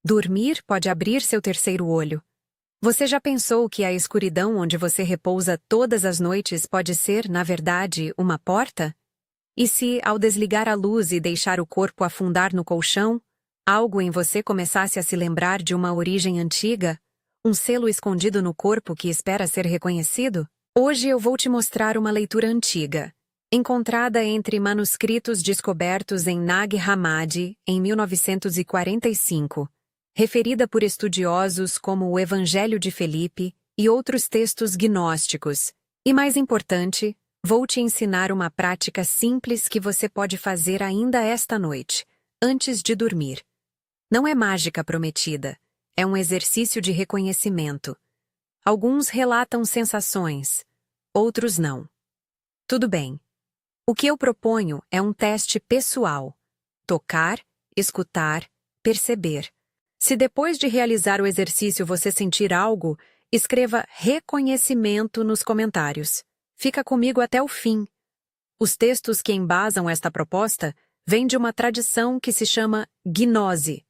Dormir pode abrir seu terceiro olho. Você já pensou que a escuridão onde você repousa todas as noites pode ser, na verdade, uma porta? E se, ao desligar a luz e deixar o corpo afundar no colchão, algo em você começasse a se lembrar de uma origem antiga, um selo escondido no corpo que espera ser reconhecido? Hoje eu vou te mostrar uma leitura antiga, encontrada entre manuscritos descobertos em Nag Hammadi, em 1945, referida por estudiosos como o Evangelho de Felipe e outros textos gnósticos. E mais importante, vou te ensinar uma prática simples que você pode fazer ainda esta noite, antes de dormir. Não é mágica prometida, é um exercício de reconhecimento. Alguns relatam sensações, outros não. Tudo bem. O que eu proponho é um teste pessoal. Tocar, escutar, perceber. Se depois de realizar o exercício você sentir algo, escreva reconhecimento nos comentários. Fica comigo até o fim. Os textos que embasam esta proposta vêm de uma tradição que se chama gnose,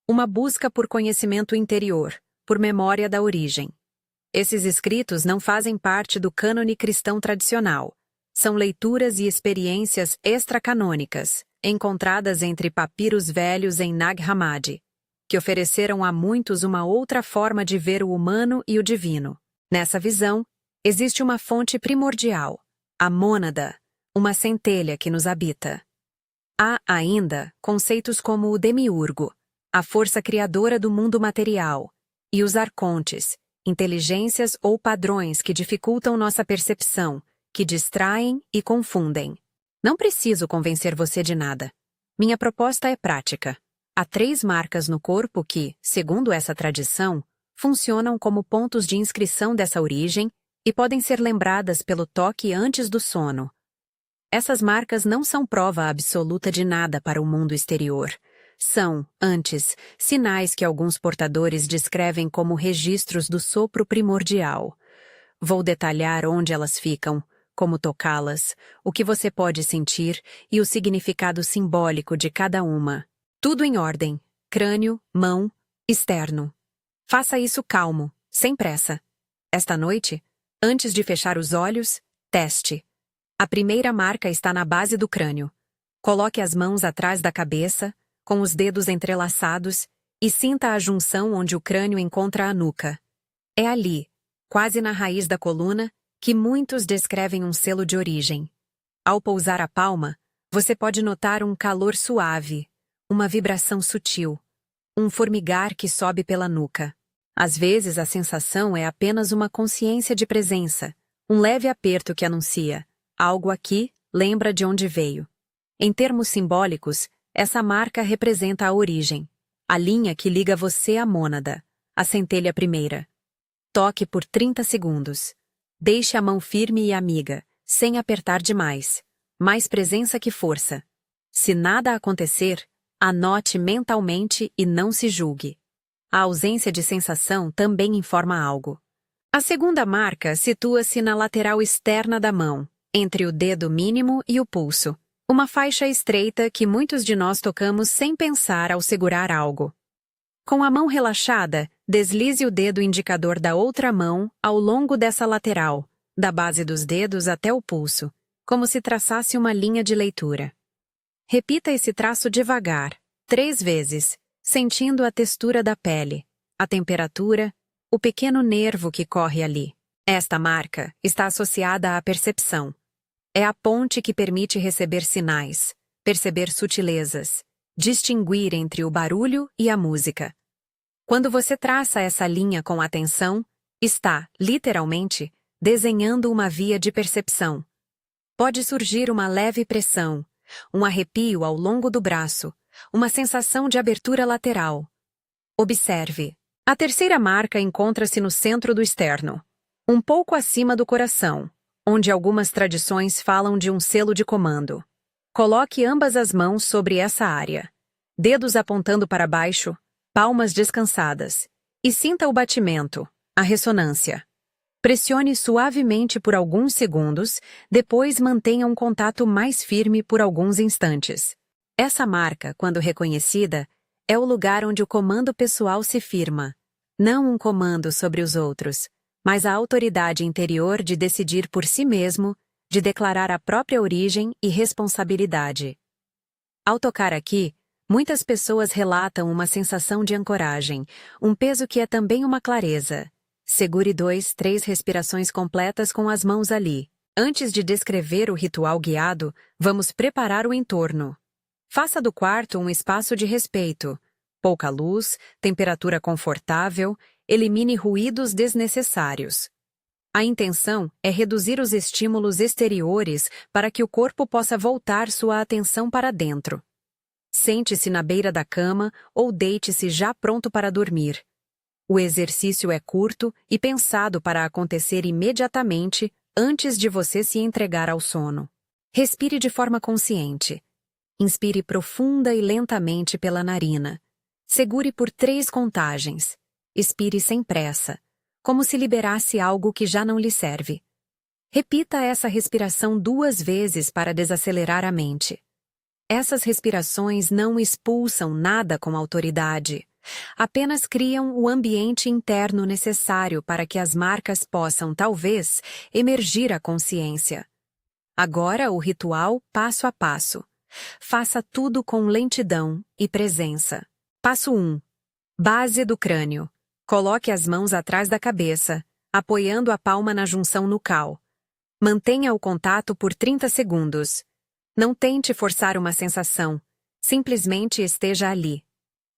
uma busca por conhecimento interior, por memória da origem. Esses escritos não fazem parte do cânone cristão tradicional. São leituras e experiências extracanônicas, encontradas entre papiros velhos em Nag Hammadi, que ofereceram a muitos uma outra forma de ver o humano e o divino. Nessa visão, existe uma fonte primordial, a mônada, uma centelha que nos habita. Há, ainda, conceitos como o demiurgo, a força criadora do mundo material, e os arcontes, inteligências ou padrões que dificultam nossa percepção, que distraem e confundem. Não preciso convencer você de nada. Minha proposta é prática. Há 3 marcas no corpo que, segundo essa tradição, funcionam como pontos de inscrição dessa origem e podem ser lembradas pelo toque antes do sono. Essas marcas não são prova absoluta de nada para o mundo exterior. São, antes, sinais que alguns portadores descrevem como registros do sopro primordial. Vou detalhar onde elas ficam, como tocá-las, o que você pode sentir e o significado simbólico de cada uma. Tudo em ordem: crânio, mão, externo. Faça isso calmo, sem pressa. Esta noite, antes de fechar os olhos, teste. A primeira marca está na base do crânio. Coloque as mãos atrás da cabeça, com os dedos entrelaçados, e sinta a junção onde o crânio encontra a nuca. É ali, quase na raiz da coluna, que muitos descrevem um selo de origem. Ao pousar a palma, você pode notar um calor suave, uma vibração sutil, um formigar que sobe pela nuca. Às vezes a sensação é apenas uma consciência de presença, um leve aperto que anuncia: algo aqui lembra de onde veio. Em termos simbólicos, essa marca representa a origem, a linha que liga você à mônada, a centelha primeira. Toque por 30 segundos. Deixe a mão firme e amiga, sem apertar demais. Mais presença que força. Se nada acontecer, anote mentalmente e não se julgue. A ausência de sensação também informa algo. A segunda marca situa-se na lateral externa da mão, entre o dedo mínimo e o pulso. Uma faixa estreita que muitos de nós tocamos sem pensar ao segurar algo. Com a mão relaxada, deslize o dedo indicador da outra mão ao longo dessa lateral, da base dos dedos até o pulso, como se traçasse uma linha de leitura. Repita esse traço devagar, 3 vezes, sentindo a textura da pele, a temperatura, o pequeno nervo que corre ali. Esta marca está associada à percepção. É a ponte que permite receber sinais, perceber sutilezas, distinguir entre o barulho e a música. Quando você traça essa linha com atenção, está, literalmente, desenhando uma via de percepção. Pode surgir uma leve pressão, um arrepio ao longo do braço, uma sensação de abertura lateral. Observe. A terceira marca encontra-se no centro do externo, um pouco acima do coração, onde algumas tradições falam de um selo de comando. Coloque ambas as mãos sobre essa área, dedos apontando para baixo, palmas descansadas, e sinta o batimento, a ressonância. Pressione suavemente por alguns segundos, depois mantenha um contato mais firme por alguns instantes. Essa marca, quando reconhecida, é o lugar onde o comando pessoal se firma. Não um comando sobre os outros, mas a autoridade interior de decidir por si mesmo, de declarar a própria origem e responsabilidade. Ao tocar aqui, muitas pessoas relatam uma sensação de ancoragem, um peso que é também uma clareza. Segure 2, 3 respirações completas com as mãos ali. Antes de descrever o ritual guiado, vamos preparar o entorno. Faça do quarto um espaço de respeito. Pouca luz, temperatura confortável, elimine ruídos desnecessários. A intenção é reduzir os estímulos exteriores para que o corpo possa voltar sua atenção para dentro. Sente-se na beira da cama ou deite-se já pronto para dormir. O exercício é curto e pensado para acontecer imediatamente antes de você se entregar ao sono. Respire de forma consciente. Inspire profunda e lentamente pela narina. Segure por 3 contagens. Expire sem pressa, como se liberasse algo que já não lhe serve. Repita essa respiração 2 vezes para desacelerar a mente. Essas respirações não expulsam nada com autoridade. Apenas criam o ambiente interno necessário para que as marcas possam, talvez, emergir à consciência. Agora o ritual passo a passo. Faça tudo com lentidão e presença. Passo 1. Base do crânio. Coloque as mãos atrás da cabeça, apoiando a palma na junção nucal. Mantenha o contato por 30 segundos. Não tente forçar uma sensação. Simplesmente esteja ali.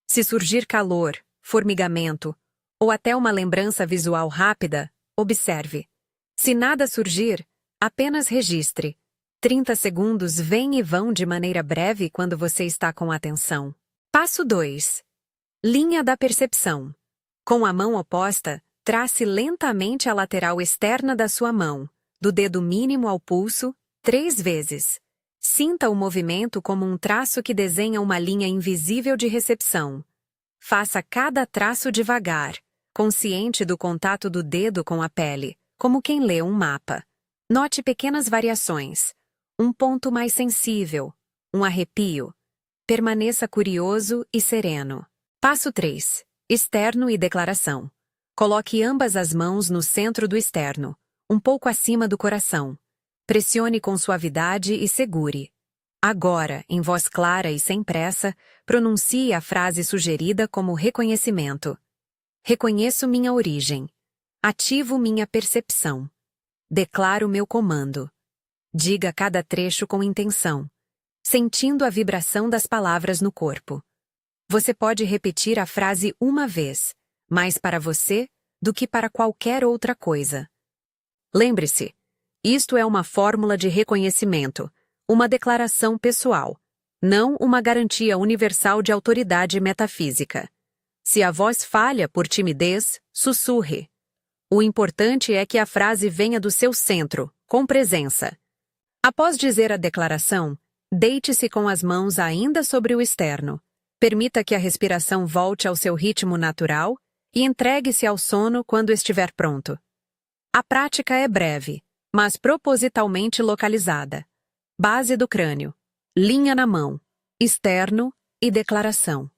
Se surgir calor, formigamento, ou até uma lembrança visual rápida, observe. Se nada surgir, apenas registre. 30 segundos vêm e vão de maneira breve quando você está com atenção. Passo 2. Linha da percepção. Com a mão oposta, trace lentamente a lateral externa da sua mão, do dedo mínimo ao pulso, 3 vezes. Sinta o movimento como um traço que desenha uma linha invisível de recepção. Faça cada traço devagar, consciente do contato do dedo com a pele, como quem lê um mapa. Note pequenas variações. Um ponto mais sensível, um arrepio. Permaneça curioso e sereno. Passo 3. Externo e declaração. Coloque ambas as mãos no centro do externo, um pouco acima do coração. Pressione com suavidade e segure. Agora, em voz clara e sem pressa, pronuncie a frase sugerida como reconhecimento. Reconheço minha origem. Ativo minha percepção. Declaro meu comando. Diga cada trecho com intenção, sentindo a vibração das palavras no corpo. Você pode repetir a frase uma vez, mais para você do que para qualquer outra coisa. Lembre-se, isto é uma fórmula de reconhecimento, uma declaração pessoal, não uma garantia universal de autoridade metafísica. Se a voz falha por timidez, sussurre. O importante é que a frase venha do seu centro, com presença. Após dizer a declaração, deite-se com as mãos ainda sobre o externo. Permita que a respiração volte ao seu ritmo natural e entregue-se ao sono quando estiver pronto. A prática é breve, mas propositalmente localizada. Base do crânio, linha na mão, externo e declaração.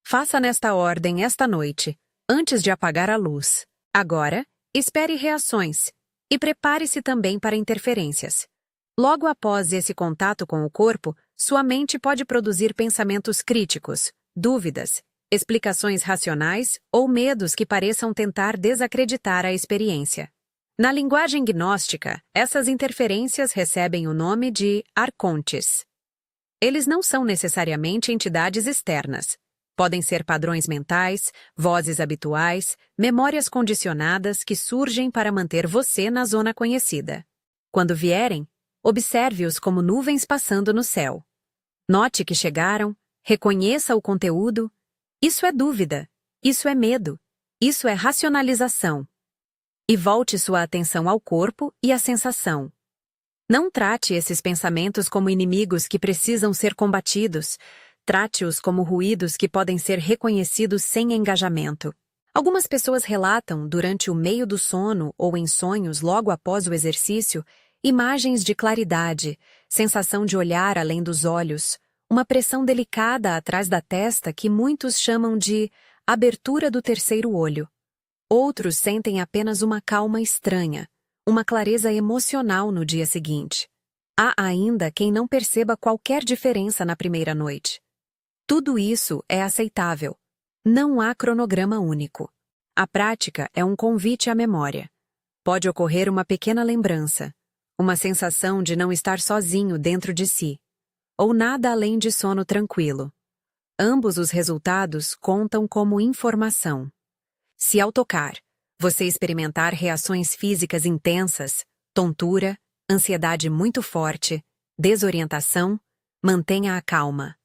Faça nesta ordem esta noite, antes de apagar a luz. Agora, espere reações e prepare-se também para interferências. Logo após esse contato com o corpo, sua mente pode produzir pensamentos críticos, dúvidas, explicações racionais ou medos que pareçam tentar desacreditar a experiência. Na linguagem gnóstica, essas interferências recebem o nome de arcontes. Eles não são necessariamente entidades externas. Podem ser padrões mentais, vozes habituais, memórias condicionadas que surgem para manter você na zona conhecida. Quando vierem, observe-os como nuvens passando no céu. Note que chegaram, reconheça o conteúdo. Isso é dúvida, isso é medo, isso é racionalização. E volte sua atenção ao corpo e à sensação. Não trate esses pensamentos como inimigos que precisam ser combatidos. Trate-os como ruídos que podem ser reconhecidos sem engajamento. Algumas pessoas relatam, durante o meio do sono ou em sonhos logo após o exercício, imagens de claridade, sensação de olhar além dos olhos, uma pressão delicada atrás da testa que muitos chamam de abertura do terceiro olho. Outros sentem apenas uma calma estranha, uma clareza emocional no dia seguinte. Há ainda quem não perceba qualquer diferença na primeira noite. Tudo isso é aceitável. Não há cronograma único. A prática é um convite à memória. Pode ocorrer uma pequena lembrança, uma sensação de não estar sozinho dentro de si, ou nada além de sono tranquilo. Ambos os resultados contam como informação. Se ao tocar, você experimentar reações físicas intensas, tontura, ansiedade muito forte, desorientação, mantenha a calma.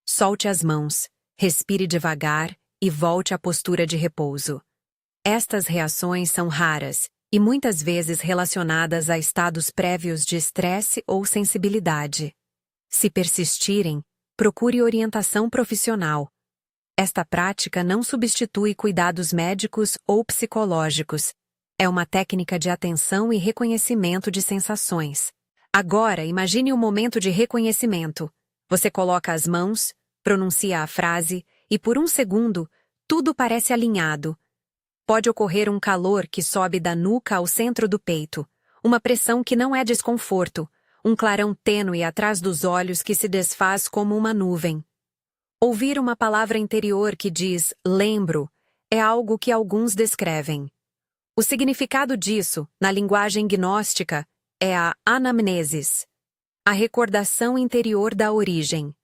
Solte as mãos, respire devagar e volte à postura de repouso. Estas reações são raras e muitas vezes relacionadas a estados prévios de estresse ou sensibilidade. Se persistirem, procure orientação profissional. Esta prática não substitui cuidados médicos ou psicológicos. É uma técnica de atenção e reconhecimento de sensações. Agora, imagine um momento de reconhecimento. Você coloca as mãos, pronuncia a frase e, por um segundo, tudo parece alinhado. Pode ocorrer um calor que sobe da nuca ao centro do peito, uma pressão que não é desconforto, um clarão tênue atrás dos olhos que se desfaz como uma nuvem. Ouvir uma palavra interior que diz "lembro" é algo que alguns descrevem. O significado disso, na linguagem gnóstica, é a anamnesis, a recordação interior da origem.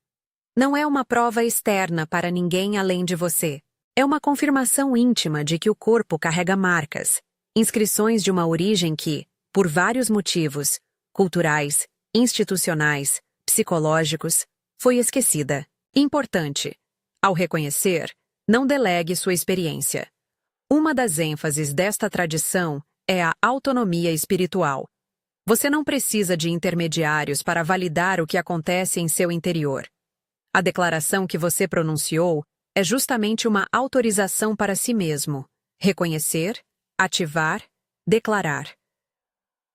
Não é uma prova externa para ninguém além de você. É uma confirmação íntima de que o corpo carrega marcas, inscrições de uma origem que, por vários motivos, culturais, institucionais, psicológicos, foi esquecida. Importante. Ao reconhecer, não delegue sua experiência. Uma das ênfases desta tradição é a autonomia espiritual. Você não precisa de intermediários para validar o que acontece em seu interior. A declaração que você pronunciou é justamente uma autorização para si mesmo. Reconhecer, ativar, declarar.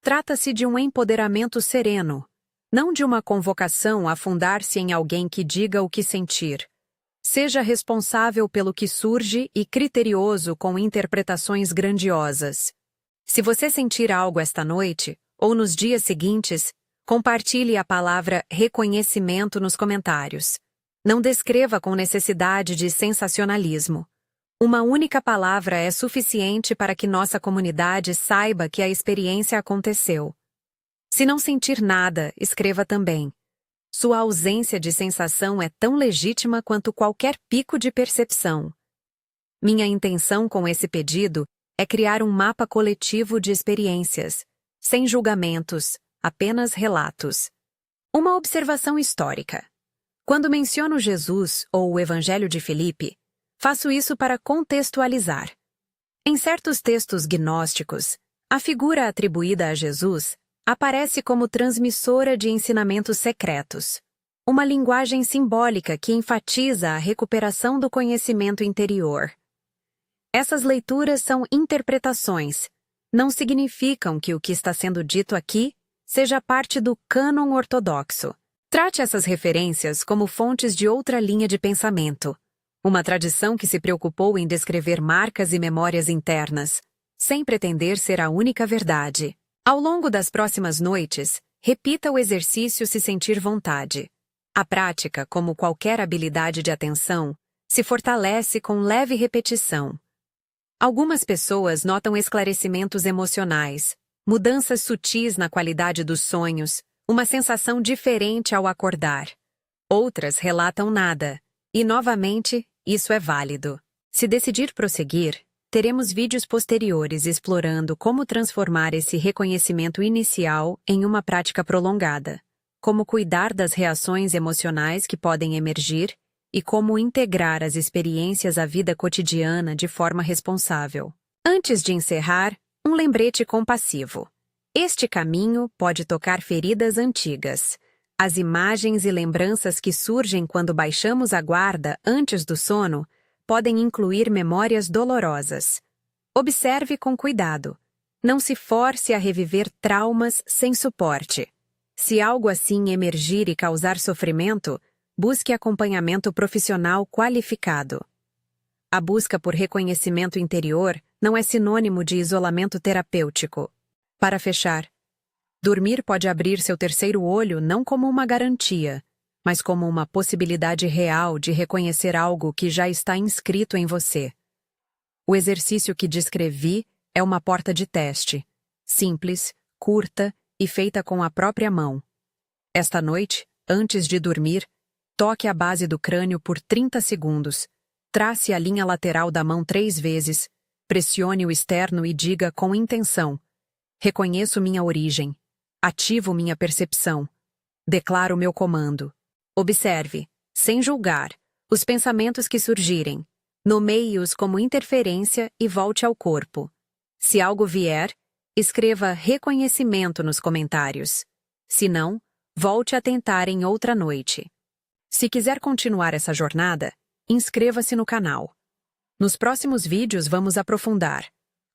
Trata-se de um empoderamento sereno, não de uma convocação a fundar-se em alguém que diga o que sentir. Seja responsável pelo que surge e criterioso com interpretações grandiosas. Se você sentir algo esta noite, ou nos dias seguintes, compartilhe a palavra reconhecimento nos comentários. Não descreva com necessidade de sensacionalismo. Uma única palavra é suficiente para que nossa comunidade saiba que a experiência aconteceu. Se não sentir nada, escreva também. Sua ausência de sensação é tão legítima quanto qualquer pico de percepção. Minha intenção com esse pedido é criar um mapa coletivo de experiências, sem julgamentos, apenas relatos. Uma observação histórica. Quando menciono Jesus ou o Evangelho de Filipe, faço isso para contextualizar. Em certos textos gnósticos, a figura atribuída a Jesus aparece como transmissora de ensinamentos secretos, uma linguagem simbólica que enfatiza a recuperação do conhecimento interior. Essas leituras são interpretações, não significam que o que está sendo dito aqui seja parte do cânon ortodoxo. Trate essas referências como fontes de outra linha de pensamento, uma tradição que se preocupou em descrever marcas e memórias internas, sem pretender ser a única verdade. Ao longo das próximas noites, repita o exercício se sentir vontade. A prática, como qualquer habilidade de atenção, se fortalece com leve repetição. Algumas pessoas notam esclarecimentos emocionais, mudanças sutis na qualidade dos sonhos, uma sensação diferente ao acordar. Outras relatam nada, e novamente, isso é válido. Se decidir prosseguir, teremos vídeos posteriores explorando como transformar esse reconhecimento inicial em uma prática prolongada, como cuidar das reações emocionais que podem emergir e como integrar as experiências à vida cotidiana de forma responsável. Antes de encerrar, um lembrete compassivo. Este caminho pode tocar feridas antigas. As imagens e lembranças que surgem quando baixamos a guarda antes do sono podem incluir memórias dolorosas. Observe com cuidado. Não se force a reviver traumas sem suporte. Se algo assim emergir e causar sofrimento, Busque acompanhamento profissional qualificado. A busca por reconhecimento interior não é sinônimo de isolamento terapêutico. Para fechar, dormir pode abrir seu terceiro olho não como uma garantia, mas como uma possibilidade real de reconhecer algo que já está inscrito em você. O exercício que descrevi é uma porta de teste, simples, curta e feita com a própria mão. Esta noite, antes de dormir, toque a base do crânio por 30 segundos, trace a linha lateral da mão 3 vezes, pressione o externo e diga com intenção: reconheço minha origem, ativo minha percepção, declaro meu comando. Observe, sem julgar, os pensamentos que surgirem. Nomeie-os como interferência e volte ao corpo. Se algo vier, escreva reconhecimento nos comentários. Se não, volte a tentar em outra noite. Se quiser continuar essa jornada, inscreva-se no canal. Nos próximos vídeos vamos aprofundar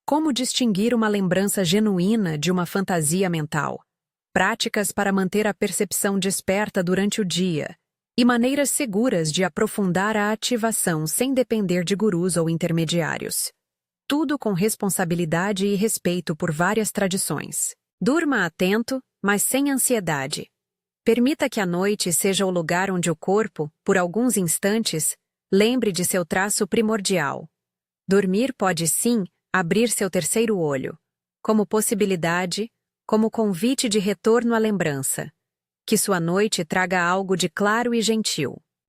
como distinguir uma lembrança genuína de uma fantasia mental, práticas para manter a percepção desperta durante o dia e maneiras seguras de aprofundar a ativação sem depender de gurus ou intermediários. Tudo com responsabilidade e respeito por várias tradições. Durma atento, mas sem ansiedade. Permita que a noite seja o lugar onde o corpo, por alguns instantes, lembre de seu traço primordial. Dormir pode sim abrir seu terceiro olho, como possibilidade, como convite de retorno à lembrança. Que sua noite traga algo de claro e gentil.